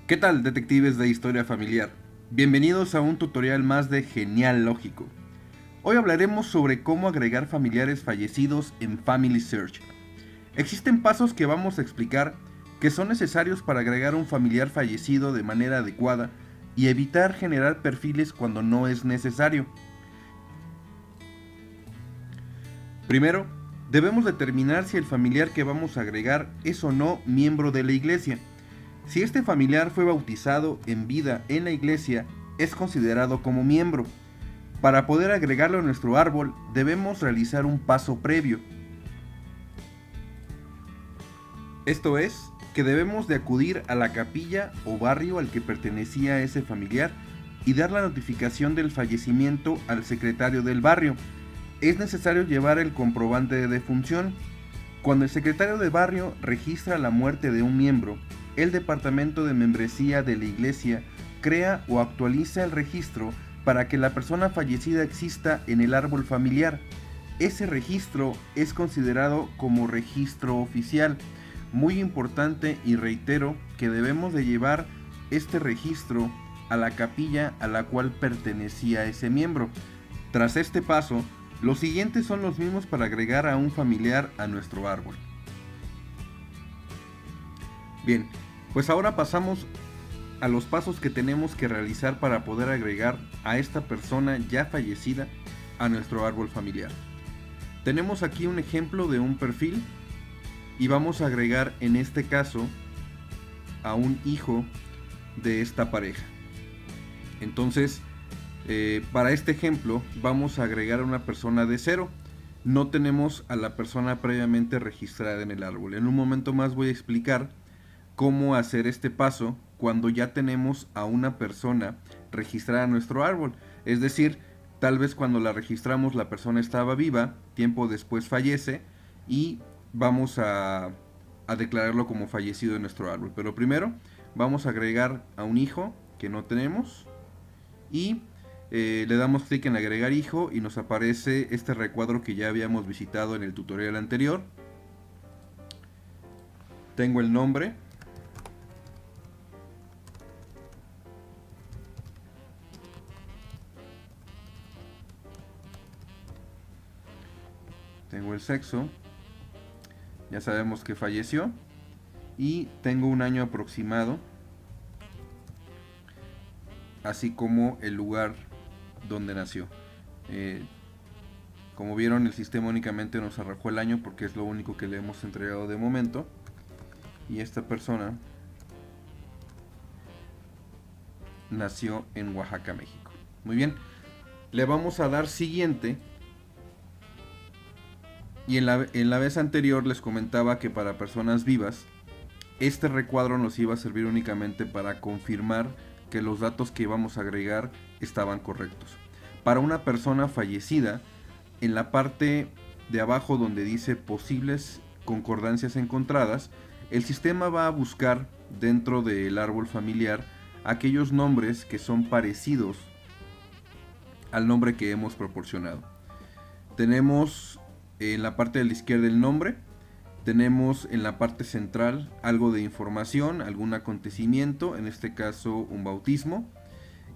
¿Qué tal, detectives de historia familiar? Bienvenidos a un tutorial más de Genial Lógico. Hoy hablaremos sobre cómo agregar familiares fallecidos en Family Search. Existen pasos que vamos a explicar que son necesarios para agregar un familiar fallecido de manera adecuada y evitar generar perfiles cuando no es necesario. Primero, debemos determinar si el familiar que vamos a agregar es o no miembro de la iglesia. Si este familiar fue bautizado en vida en la iglesia, es considerado como miembro. Para poder agregarlo a nuestro árbol, debemos realizar un paso previo. Esto es, que debemos de acudir a la capilla o barrio al que pertenecía ese familiar y dar la notificación del fallecimiento al secretario del barrio. Es necesario llevar el comprobante de defunción. Cuando el secretario de barrio registra la muerte de un miembro, el departamento de membresía de la iglesia crea o actualiza el registro para que la persona fallecida exista en el árbol familiar. Ese registro es considerado como registro oficial. Muy importante, y reitero que debemos de llevar este registro a la capilla a la cual pertenecía ese miembro. Tras este paso, los siguientes son los mismos para agregar a un familiar a nuestro árbol. Bien, pues ahora pasamos a los pasos que tenemos que realizar para poder agregar a esta persona ya fallecida a nuestro árbol familiar. Tenemos aquí un ejemplo de un perfil y vamos a agregar en este caso a un hijo de esta pareja. Entonces, para este ejemplo vamos a agregar a una persona de cero. No tenemos a la persona previamente registrada en el árbol. En un momento más voy a explicar cómo hacer este paso cuando ya tenemos a una persona registrada en nuestro árbol. Es decir, tal vez cuando la registramos la persona estaba viva, tiempo después fallece y vamos a declararlo como fallecido en nuestro árbol. Pero primero vamos a agregar a un hijo que no tenemos y le damos clic en agregar hijo y nos aparece este recuadro que ya habíamos visitado en el tutorial anterior. Tengo el nombre. Tengo el sexo. Ya sabemos que falleció. Y tengo un año aproximado, así como el lugar donde nació. Como vieron, el sistema únicamente nos arrojó el año porque es lo único que le hemos entregado de momento. Y esta persona nació en Oaxaca, México. Muy bien, le vamos a dar siguiente. Y en la vez anterior les comentaba que para personas vivas, este recuadro nos iba a servir únicamente para confirmar que los datos que íbamos a agregar estaban correctos. Para una persona fallecida, en la parte de abajo donde dice posibles concordancias encontradas, el sistema va a buscar dentro del árbol familiar aquellos nombres que son parecidos al nombre que hemos proporcionado. Tenemos en la parte de la izquierda el nombre, tenemos en la parte central algo de información, algún acontecimiento, en este caso un bautismo,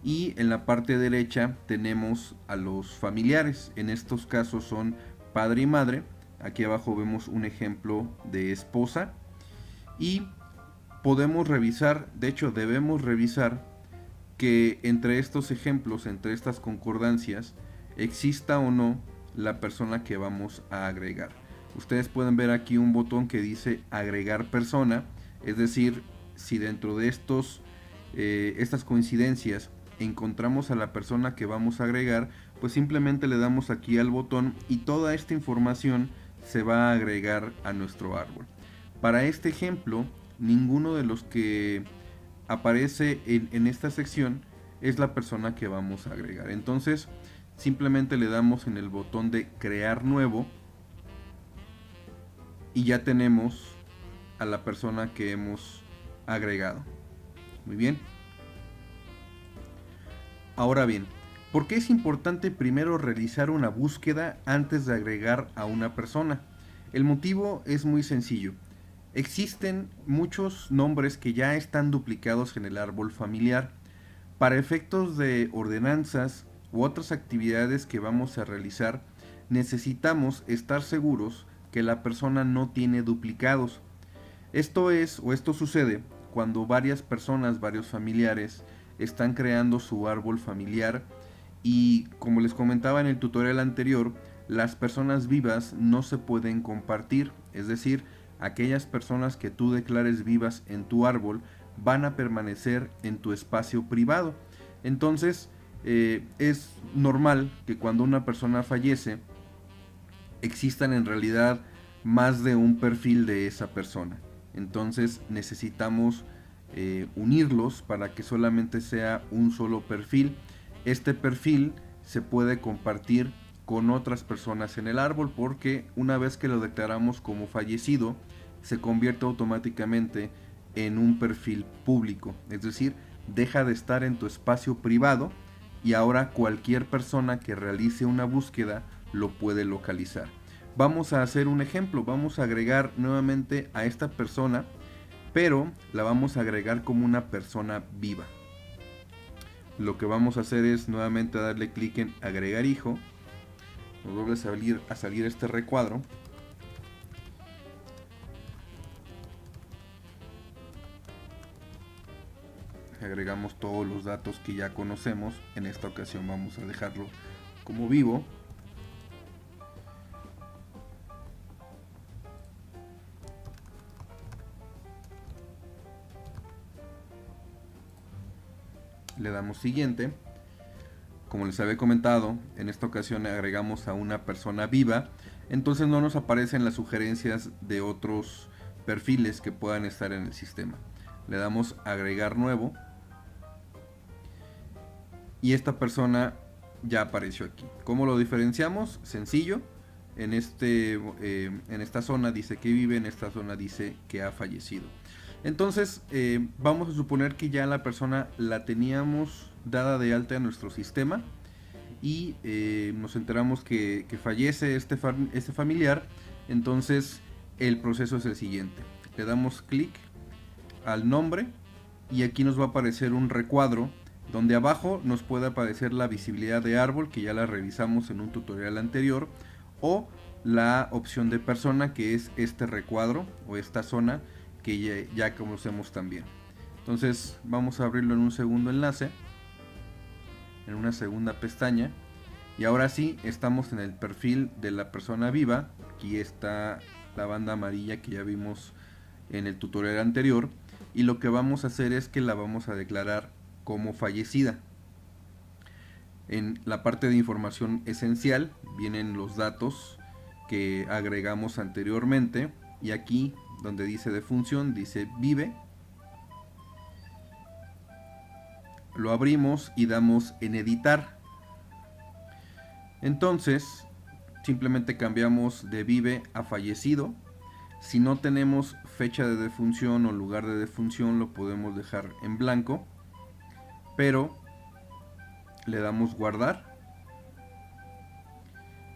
y en la parte derecha tenemos a los familiares, en estos casos son padre y madre. Aquí abajo vemos un ejemplo de esposa y podemos revisar, de hecho debemos revisar que entre estos ejemplos, entre estas concordancias, exista o no la persona que vamos a agregar. Ustedes pueden ver aquí un botón que dice agregar persona, es decir, si dentro de estas coincidencias encontramos a la persona que vamos a agregar, pues simplemente le damos aquí al botón y toda esta información se va a agregar a nuestro árbol. Para este ejemplo, ninguno de los que aparece en esta sección es la persona que vamos a agregar. Entonces, simplemente le damos en el botón de crear nuevo y ya tenemos a la persona que hemos agregado. Muy bien. Ahora bien, ¿por qué es importante primero realizar una búsqueda antes de agregar a una persona? El motivo es muy sencillo. Existen muchos nombres que ya están duplicados en el árbol familiar. Para efectos de ordenanzas u otras actividades que vamos a realizar, necesitamos estar seguros que la persona no tiene duplicados. Esto sucede cuando varias personas, varios familiares, están creando su árbol familiar y, como les comentaba en el tutorial anterior, las personas vivas no se pueden compartir, es decir, aquellas personas que tú declares vivas en tu árbol van a permanecer en tu espacio privado. Entonces, es normal que cuando una persona fallece existan en realidad más de un perfil de esa persona. Entonces necesitamos unirlos para que solamente sea un solo perfil. Este perfil se puede compartir con otras personas en el árbol, porque una vez que lo declaramos como fallecido se convierte automáticamente en un perfil público, es decir, deja de estar en tu espacio privado y ahora cualquier persona que realice una búsqueda lo puede localizar. Vamos a hacer un ejemplo, vamos a agregar nuevamente a esta persona, pero la vamos a agregar como una persona viva. Lo que vamos a hacer es nuevamente darle clic en agregar hijo. Nos vuelve a salir este recuadro. Agregamos todos los datos que ya conocemos. En esta ocasión vamos a dejarlo como vivo. Le damos siguiente. Como les había comentado, en esta ocasión agregamos a una persona viva, entonces no nos aparecen las sugerencias de otros perfiles que puedan estar en el sistema. Le damos agregar nuevo y esta persona ya apareció aquí. ¿Cómo lo diferenciamos? Sencillo. En esta zona dice que vive, en esta zona dice que ha fallecido. Entonces vamos a suponer que ya la persona la teníamos dada de alta en nuestro sistema y nos enteramos que fallece este familiar. Entonces el proceso es el siguiente: le damos clic al nombre y aquí nos va a aparecer un recuadro donde abajo nos puede aparecer la visibilidad de árbol, que ya la revisamos en un tutorial anterior, o la opción de persona, que es este recuadro o esta zona que ya conocemos también. Entonces vamos a abrirlo en un segundo enlace, en una segunda pestaña, y ahora sí estamos en el perfil de la persona viva. Aquí está la banda amarilla que ya vimos en el tutorial anterior, y lo que vamos a hacer es que la vamos a declarar como fallecida. En la parte de información esencial vienen los datos que agregamos anteriormente, y aquí donde dice defunción dice vive. Lo abrimos y damos en editar. Entonces simplemente cambiamos de vive a fallecido. Si no tenemos fecha de defunción o lugar de defunción, lo podemos dejar en blanco, pero le damos guardar.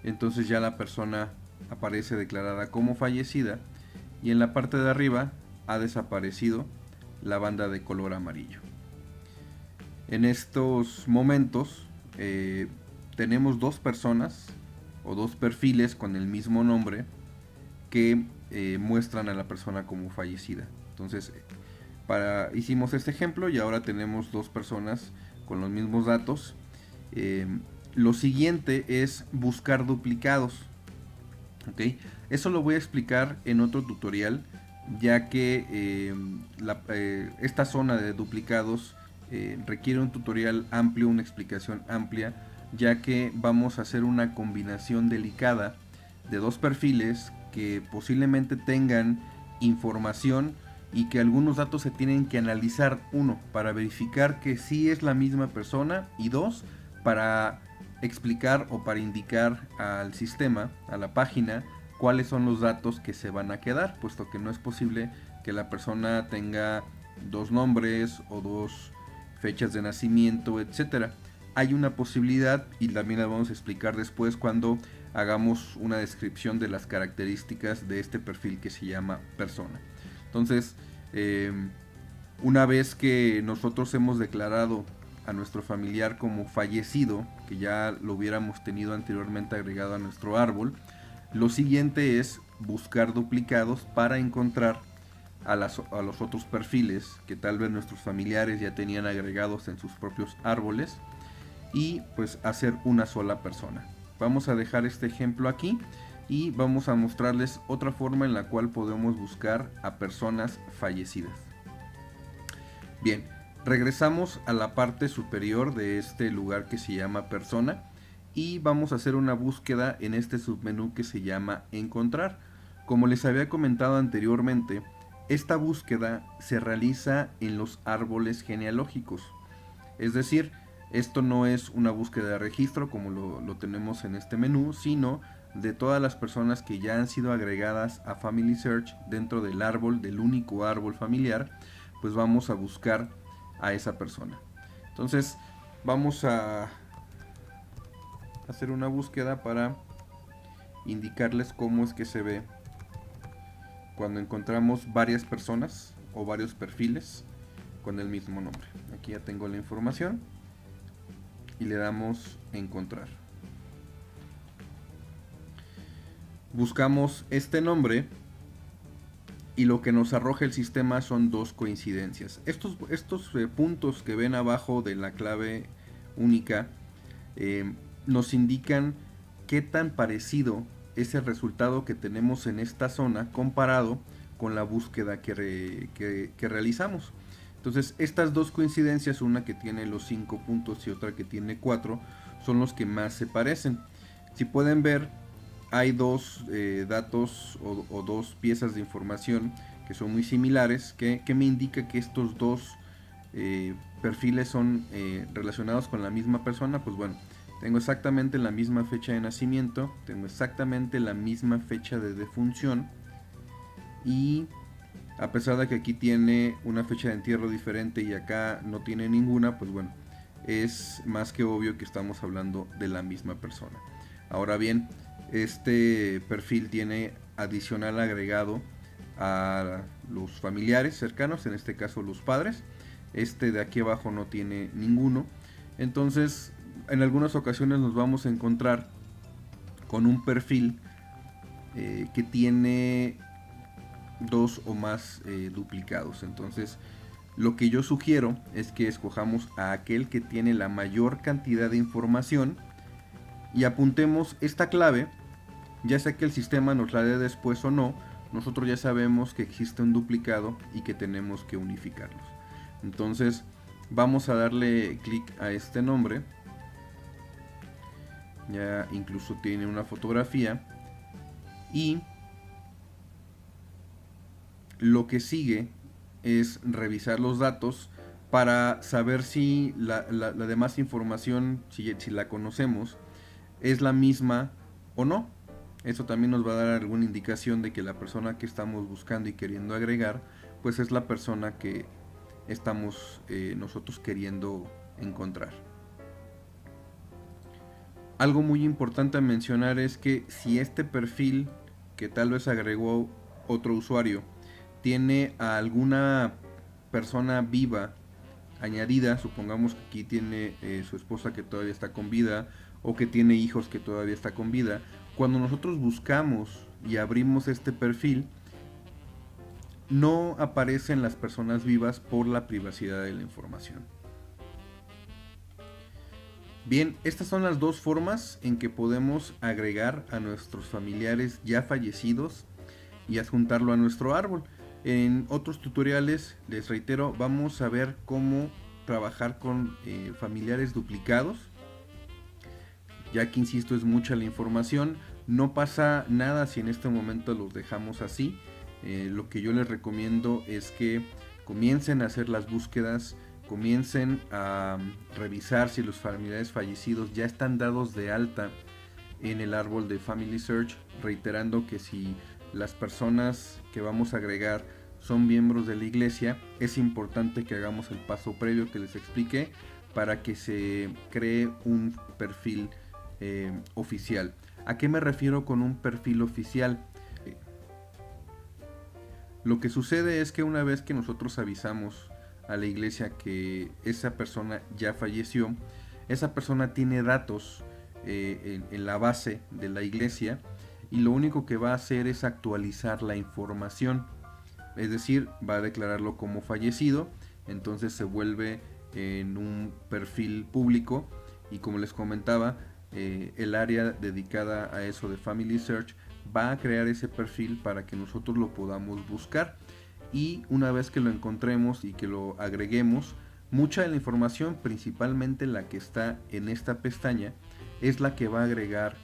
Entonces ya la persona aparece declarada como fallecida, y en la parte de arriba ha desaparecido la banda de color amarillo. En estos momentos tenemos dos personas o dos perfiles con el mismo nombre que muestran a la persona como fallecida. Entonces hicimos este ejemplo y ahora tenemos dos personas con los mismos datos. Lo siguiente es buscar duplicados. ¿Okay? Eso lo voy a explicar en otro tutorial, ya que esta zona de duplicados requiere un tutorial amplio, una explicación amplia, ya que vamos a hacer una combinación delicada de dos perfiles que posiblemente tengan información y que algunos datos se tienen que analizar. Uno, para verificar que sí es la misma persona, y dos, para explicar o para indicar al sistema, a la página, cuáles son los datos que se van a quedar, puesto que no es posible que la persona tenga dos nombres o dos fechas de nacimiento, etcétera. Hay una posibilidad, y también la vamos a explicar después cuando hagamos una descripción de las características de este perfil que se llama persona. Entonces, una vez que nosotros hemos declarado a nuestro familiar como fallecido, que ya lo hubiéramos tenido anteriormente agregado a nuestro árbol, lo siguiente es buscar duplicados para encontrar a los otros perfiles que tal vez nuestros familiares ya tenían agregados en sus propios árboles, y pues hacer una sola persona. Vamos a dejar este ejemplo aquí y vamos a mostrarles otra forma en la cual podemos buscar a personas fallecidas. Bien, regresamos a la parte superior de este lugar que se llama persona y vamos a hacer una búsqueda en este submenú que se llama encontrar. Como les había comentado anteriormente, esta búsqueda se realiza en los árboles genealógicos. Es decir, esto no es una búsqueda de registro como lo tenemos en este menú, sino de todas las personas que ya han sido agregadas a Family Search dentro del árbol, del único árbol familiar, pues vamos a buscar a esa persona. Entonces vamos a hacer una búsqueda para indicarles cómo es que se ve cuando encontramos varias personas o varios perfiles con el mismo nombre. Aquí ya tengo la información y le damos encontrar. Buscamos este nombre y lo que nos arroja el sistema son dos coincidencias. Estos puntos que ven abajo de la clave única nos indican qué tan parecido es el resultado que tenemos en esta zona comparado con la búsqueda que realizamos. Entonces estas dos coincidencias, una que tiene los 5 puntos y otra que tiene 4, son los que más se parecen. Si pueden ver, hay dos datos o dos piezas de información que son muy similares, que me indica que estos dos perfiles son relacionados con la misma persona. Pues bueno, tengo exactamente la misma fecha de nacimiento, tengo exactamente la misma fecha de defunción, y a pesar de que aquí tiene una fecha de entierro diferente y acá no tiene ninguna, pues bueno, es más que obvio que estamos hablando de la misma persona. Ahora bien, este perfil tiene adicional agregado a los familiares cercanos, en este caso los padres. Este de aquí abajo no tiene ninguno. Entonces, en algunas ocasiones nos vamos a encontrar con un perfil que tiene dos o más duplicados. Entonces, lo que yo sugiero es que escojamos a aquel que tiene la mayor cantidad de información y apuntemos esta clave, ya sea que el sistema nos la dé después o no. Nosotros ya sabemos que existe un duplicado y que tenemos que unificarlos. Entonces vamos a darle clic a este nombre. Ya incluso tiene una fotografía. Y lo que sigue es revisar los datos para saber si la demás información, si la conocemos, es la misma o no. Eso también nos va a dar alguna indicación de que la persona que estamos buscando y queriendo agregar, pues es la persona que estamos nosotros queriendo encontrar. Algo muy importante a mencionar es que si este perfil que tal vez agregó otro usuario tiene a alguna persona viva añadida, supongamos que aquí tiene su esposa que todavía está con vida, o que tiene hijos que todavía está con vida, cuando nosotros buscamos y abrimos este perfil, no aparecen las personas vivas por la privacidad de la información. Bien, estas son las dos formas en que podemos agregar a nuestros familiares ya fallecidos y adjuntarlo a nuestro árbol. En otros tutoriales, les reitero, vamos a ver cómo trabajar con familiares duplicados, ya que insisto, es mucha la información. No pasa nada si en este momento los dejamos así. Lo que yo les recomiendo es que comiencen a hacer las búsquedas, comiencen a revisar si los familiares fallecidos ya están dados de alta en el árbol de Family Search, reiterando que si las personas que vamos a agregar son miembros de la iglesia, es importante que hagamos el paso previo que les expliqué para que se cree un perfil oficial. ¿A qué me refiero con un perfil oficial? Lo que sucede es que una vez que nosotros avisamos a la iglesia que esa persona ya falleció, esa persona tiene datos en la base de la iglesia, y lo único que va a hacer es actualizar la información. Es decir, va a declararlo como fallecido, entonces se vuelve en un perfil público, y como les comentaba, el área dedicada a eso de Family Search va a crear ese perfil para que nosotros lo podamos buscar, y una vez que lo encontremos y que lo agreguemos, mucha de la información, principalmente la que está en esta pestaña, es la que va a agregar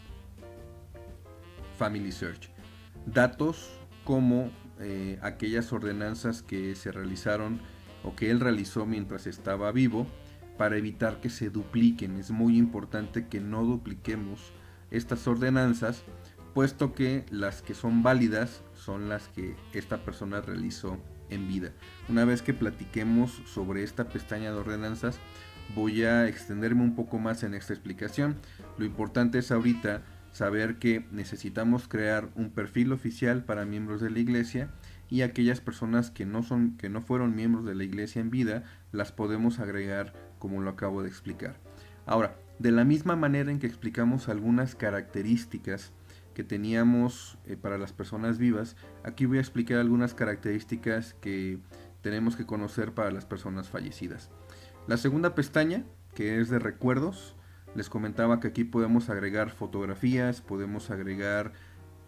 Family Search. Datos como aquellas ordenanzas que se realizaron o que él realizó mientras estaba vivo, para evitar que se dupliquen. Es muy importante que no dupliquemos estas ordenanzas, puesto que las que son válidas son las que esta persona realizó en vida. Una vez que platiquemos sobre esta pestaña de ordenanzas, voy a extenderme un poco más en esta explicación. Lo importante es ahorita saber que necesitamos crear un perfil oficial para miembros de la iglesia, y aquellas personas que no fueron miembros de la iglesia en vida, las podemos agregar como lo acabo de explicar. Ahora, de la misma manera en que explicamos algunas características que teníamos para las personas vivas, aquí voy a explicar algunas características que tenemos que conocer para las personas fallecidas. La segunda pestaña, que es de recuerdos, les comentaba que aquí podemos agregar fotografías, podemos agregar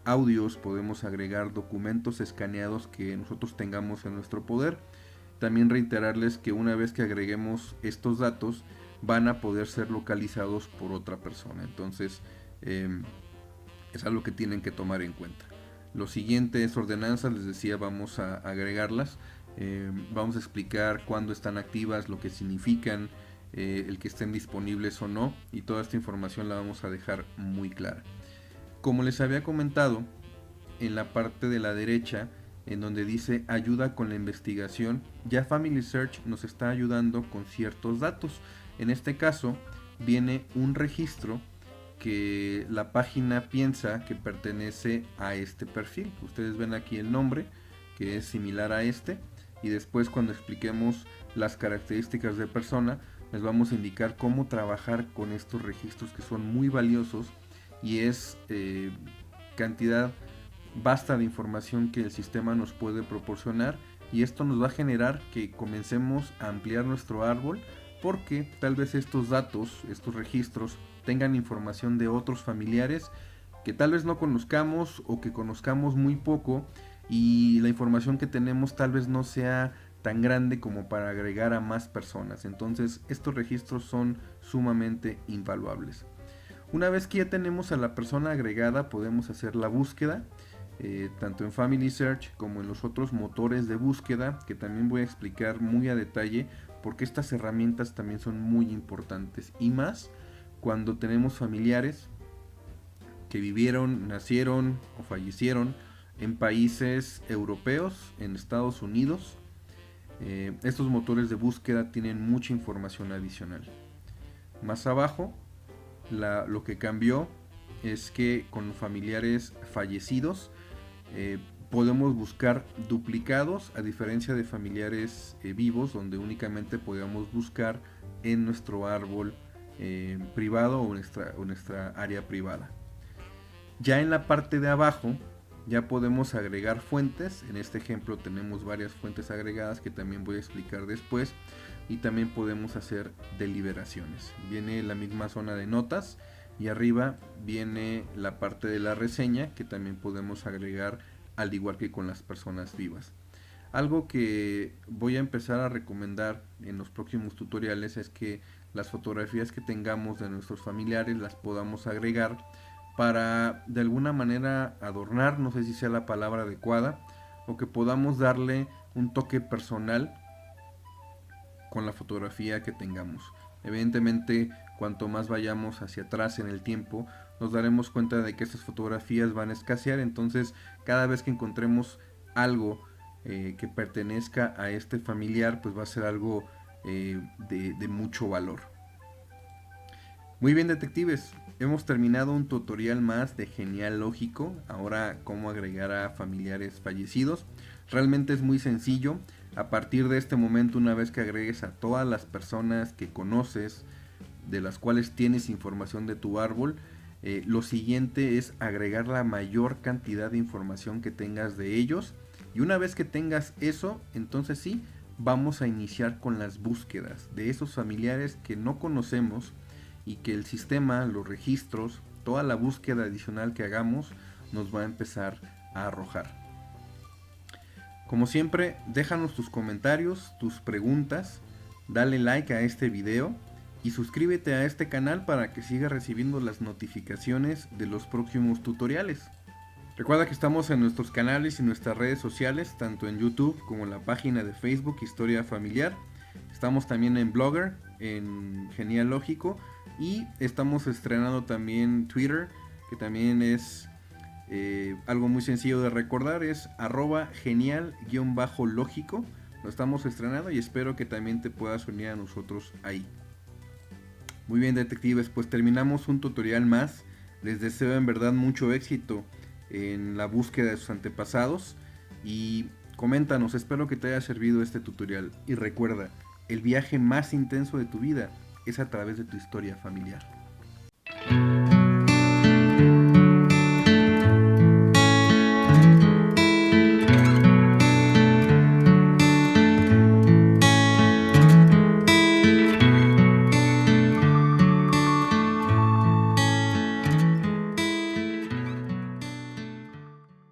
audios, podemos agregar documentos escaneados que nosotros tengamos en nuestro poder. También reiterarles que una vez que agreguemos estos datos, van a poder ser localizados por otra persona. Entonces es algo que tienen que tomar en cuenta. Lo siguiente es ordenanzas, les decía, vamos a agregarlas. Vamos a explicar cuándo están activas, lo que significan, el que estén disponibles o no, y toda esta información la vamos a dejar muy clara. Como les había comentado, en la parte de la derecha, en donde dice ayuda con la investigación, ya Family Search nos está ayudando con ciertos datos. En este caso viene un registro que la página piensa que pertenece a este perfil. Ustedes ven aquí el nombre, que es similar a este, y después, cuando expliquemos las características de persona, les vamos a indicar cómo trabajar con estos registros, que son muy valiosos, y es cantidad vasta de información que el sistema nos puede proporcionar, y esto nos va a generar que comencemos a ampliar nuestro árbol, porque tal vez estos datos, estos registros, tengan información de otros familiares que tal vez no conozcamos, o que conozcamos muy poco, y la información que tenemos tal vez no sea tan grande como para agregar a más personas. Entonces estos registros son sumamente invaluables. Una vez que ya tenemos a la persona agregada, podemos hacer la búsqueda, tanto en Family Search como en los otros motores de búsqueda, que también voy a explicar muy a detalle, porque estas herramientas también son muy importantes, y más cuando tenemos familiares que vivieron, nacieron o fallecieron en países europeos, en Estados Unidos. Estos motores de búsqueda tienen mucha información adicional. Más abajo, lo que cambió es que con familiares fallecidos podemos buscar duplicados, a diferencia de familiares vivos, donde únicamente podemos buscar en nuestro árbol privado o nuestra área privada. Ya en la parte de abajo ya podemos agregar fuentes. En este ejemplo tenemos varias fuentes agregadas que también voy a explicar después, y también podemos hacer deliberaciones. Viene la misma zona de notas, y arriba viene la parte de la reseña, que también podemos agregar, al igual que con las personas vivas. Algo que voy a empezar a recomendar en los próximos tutoriales es que las fotografías que tengamos de nuestros familiares las podamos agregar para de alguna manera adornar, no sé si sea la palabra adecuada, o que podamos darle un toque personal con la fotografía que tengamos. Evidentemente, cuanto más vayamos hacia atrás en el tiempo, nos daremos cuenta de que estas fotografías van a escasear. Entonces, cada vez que encontremos algo que pertenezca a este familiar, pues va a ser algo de mucho valor. Muy bien, detectives, hemos terminado un tutorial más de Genealógico. Ahora cómo agregar a familiares fallecidos. Realmente es muy sencillo. A partir de este momento, una vez que agregues a todas las personas que conoces, de las cuales tienes información de tu árbol, lo siguiente es agregar la mayor cantidad de información que tengas de ellos. Y una vez que tengas eso, entonces sí, vamos a iniciar con las búsquedas de esos familiares que no conocemos y que el sistema, los registros, toda la búsqueda adicional que hagamos nos va a empezar a arrojar. Como siempre, déjanos tus comentarios, tus preguntas, dale like a este video y suscríbete a este canal para que sigas recibiendo las notificaciones de los próximos tutoriales. Recuerda que estamos en nuestros canales y nuestras redes sociales, tanto en YouTube como en la página de Facebook Historia Familiar. Estamos también en Blogger, en Genealógico, y estamos estrenando también Twitter, que también es algo muy sencillo de recordar, es @genial_lógico. Lo estamos estrenando y espero que también te puedas unir a nosotros ahí. Muy bien, detectives, pues terminamos un tutorial más. Les deseo en verdad mucho éxito en la búsqueda de sus antepasados y coméntanos, espero que te haya servido este tutorial. Y recuerda, el viaje más intenso de tu vida es a través de tu historia familiar.